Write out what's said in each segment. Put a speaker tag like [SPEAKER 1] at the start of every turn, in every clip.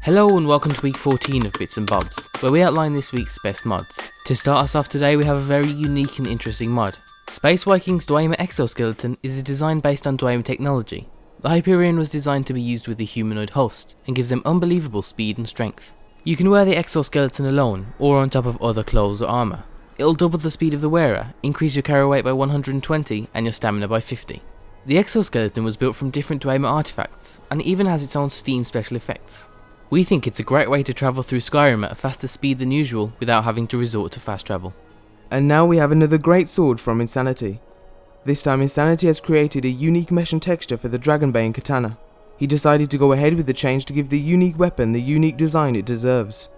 [SPEAKER 1] Hello and welcome to week 14 of Bits and Bobs, where we outline this week's best mods. To start us off today we have a very unique and interesting mod. Space Viking's Dwemer Exoskeleton is a design based on Dwemer technology. The Hyperion was designed to be used with a humanoid host, and gives them unbelievable speed and strength. You can wear the exoskeleton alone, or on top of other clothes or armour. It'll double the speed of the wearer, increase your carry weight by 120 and your stamina by 50. The exoskeleton was built from different Dwemer artifacts, and it even has its own Steam special effects. We think it's a great way to travel through Skyrim at a faster speed than usual without having to resort to fast travel.
[SPEAKER 2] And now we have another great sword from Insanity. This time Insanity has created a unique mesh and texture for the Dragonbane katana. He decided to go ahead with the change to give the unique weapon the unique design it deserves.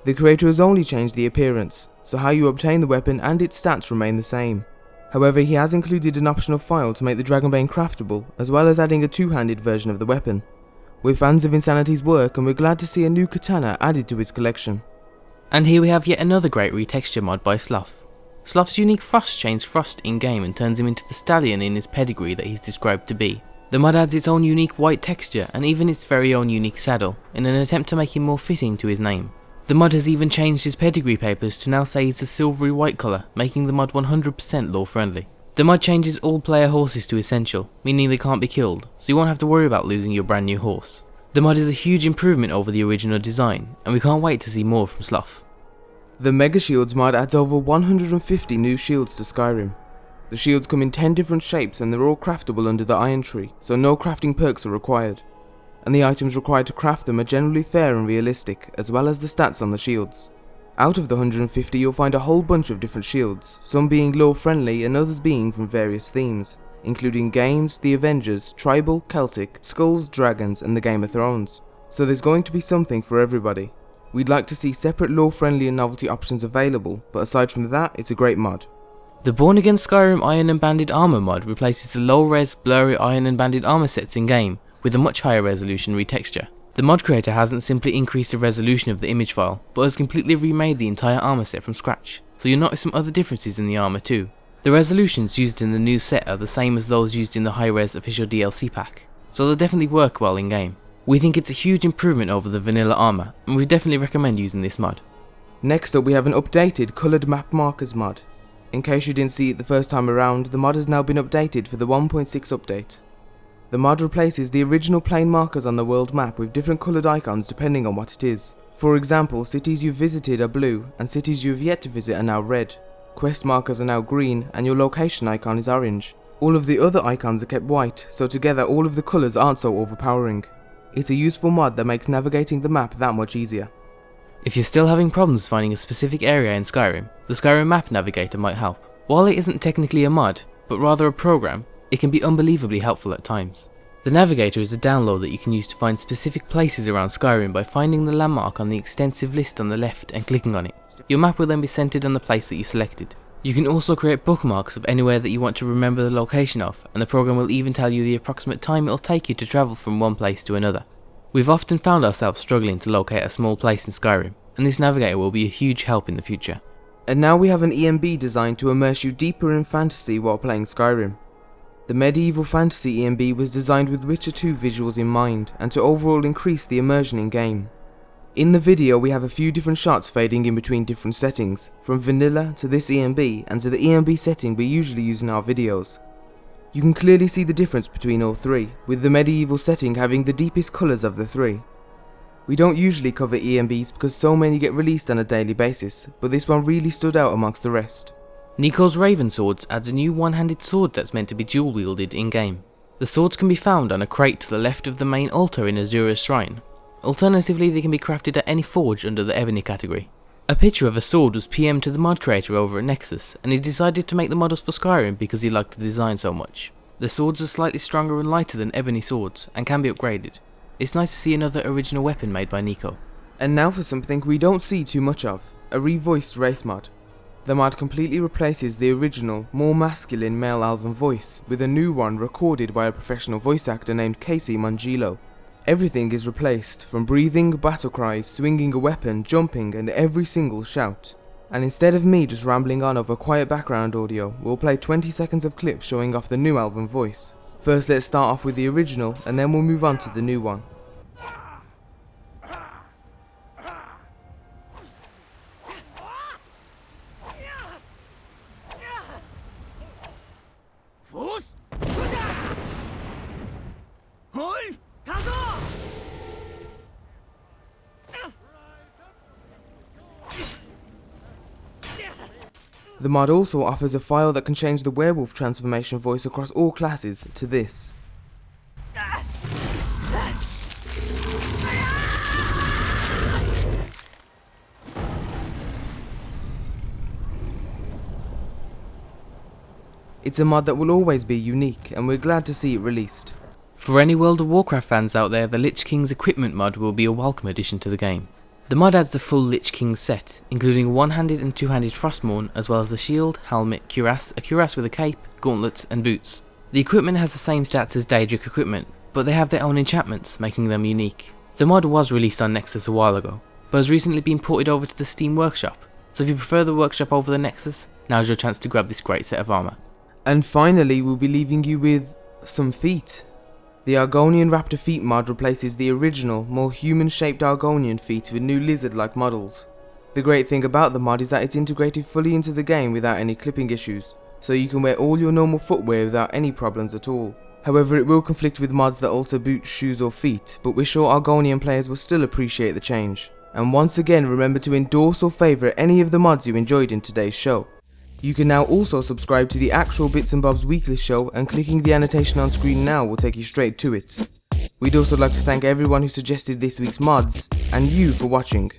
[SPEAKER 2] The creator has only changed the appearance, so how you obtain the weapon and its stats remain the same. However, he has included an optional file to make the Dragonbane craftable, as well as adding a two-handed version of the weapon. We're fans of Insanity's work and we're glad to see a new katana added to his collection.
[SPEAKER 1] And here we have yet another great retexture mod by Slof. Slof's unique frost chains Frost in-game and turns him into the stallion in his pedigree that he's described to be. The mod adds its own unique white texture and even its very own unique saddle, in an attempt to make him more fitting to his name. The mod has even changed his pedigree papers to now say he's a silvery white colour, making the mod 100% lore friendly. The mod changes all player horses to essential, meaning they can't be killed, so you won't have to worry about losing your brand new horse. The mod is a huge improvement over the original design, and we can't wait to see more from Slof.
[SPEAKER 2] The Mega Shields mod adds over 150 new shields to Skyrim. The shields come in 10 different shapes and they're all craftable under the Iron Tree, so no crafting perks are required. And the items required to craft them are generally fair and realistic, as well as the stats on the shields. Out of the 150 you'll find a whole bunch of different shields, some being lore friendly and others being from various themes, including Games, the Avengers, Tribal, Celtic, Skulls, Dragons and the Game of Thrones. So there's going to be something for everybody. We'd like to see separate lore friendly and novelty options available, but aside from that it's a great mod.
[SPEAKER 1] The Bornagain Skyrim Iron and Banded Armour mod replaces the low-res, blurry Iron and Banded Armour sets in-game with a much higher resolution retexture. The mod creator hasn't simply increased the resolution of the image file, but has completely remade the entire armour set from scratch, so you'll notice some other differences in the armour too. The resolutions used in the new set are the same as those used in the high-res official DLC pack, so they'll definitely work well in-game. We think it's a huge improvement over the vanilla armour, and we definitely recommend using this mod.
[SPEAKER 2] Next up we have an updated coloured map markers mod. In case you didn't see it the first time around, the mod has now been updated for the 1.6 update. The mod replaces the original plain markers on the world map with different coloured icons depending on what it is. For example, cities you've visited are blue, and cities you have yet to visit are now red. Quest markers are now green, and your location icon is orange. All of the other icons are kept white, so together all of the colours aren't so overpowering. It's a useful mod that makes navigating the map that much easier.
[SPEAKER 1] If you're still having problems finding a specific area in Skyrim, the Skyrim Map Navigator might help. While it isn't technically a mod, but rather a program, it can be unbelievably helpful at times. The Navigator is a download that you can use to find specific places around Skyrim by finding the landmark on the extensive list on the left and clicking on it. Your map will then be centered on the place that you selected. You can also create bookmarks of anywhere that you want to remember the location of, and the program will even tell you the approximate time it will take you to travel from one place to another. We've often found ourselves struggling to locate a small place in Skyrim, and this Navigator will be a huge help in the future.
[SPEAKER 2] And now we have an ENB designed to immerse you deeper in fantasy while playing Skyrim. The Medieval Fantasy ENB was designed with Witcher 2 visuals in mind, and to overall increase the immersion in game. In the video we have a few different shots fading in between different settings, from vanilla to this ENB and to the ENB setting we usually use in our videos. You can clearly see the difference between all three, with the medieval setting having the deepest colours of the three. We don't usually cover ENBs because so many get released on a daily basis, but this one really stood out amongst the rest.
[SPEAKER 1] Nicos Raven Swords adds a new one-handed sword that's meant to be dual-wielded in-game. The swords can be found on a crate to the left of the main altar in Azura's shrine. Alternatively, they can be crafted at any forge under the Ebony category. A picture of a sword was PM'd to the mod creator over at Nexus, and he decided to make the models for Skyrim because he liked the design so much. The swords are slightly stronger and lighter than ebony swords, and can be upgraded. It's nice to see another original weapon made by Nico.
[SPEAKER 2] And now for something we don't see too much of, a revoiced race mod. The mod completely replaces the original, more masculine male Elven voice, with a new one recorded by a professional voice actor named Casey Mongilo. Everything is replaced, from breathing, battle cries, swinging a weapon, jumping and every single shout. And instead of me just rambling on over quiet background audio, we'll play 20 seconds of clips showing off the new Elven voice. First let's start off with the original and then we'll move on to the new one. The mod also offers a file that can change the werewolf transformation voice across all classes to this. It's a mod that will always be unique, and we're glad to see it released.
[SPEAKER 1] For any World of Warcraft fans out there, the Lich King's equipment mod will be a welcome addition to the game. The mod adds the full Lich King set, including a one-handed and two-handed Frostmourne, as well as the shield, helmet, cuirass, a cuirass with a cape, gauntlets and boots. The equipment has the same stats as Daedric equipment, but they have their own enchantments, making them unique. The mod was released on Nexus a while ago, but has recently been ported over to the Steam Workshop, so if you prefer the Workshop over the Nexus, now's your chance to grab this great set of armour.
[SPEAKER 2] And finally, we'll be leaving you with some feet. The Argonian Raptor feet mod replaces the original, more human-shaped Argonian feet with new lizard-like models. The great thing about the mod is that it's integrated fully into the game without any clipping issues, so you can wear all your normal footwear without any problems at all. However, it will conflict with mods that alter boots, shoes or feet, but we're sure Argonian players will still appreciate the change. And once again, remember to endorse or favourite any of the mods you enjoyed in today's show. You can now also subscribe to the actual Bits and Bobs weekly show, and clicking the annotation on screen now will take you straight to it. We'd also like to thank everyone who suggested this week's mods, and you for watching.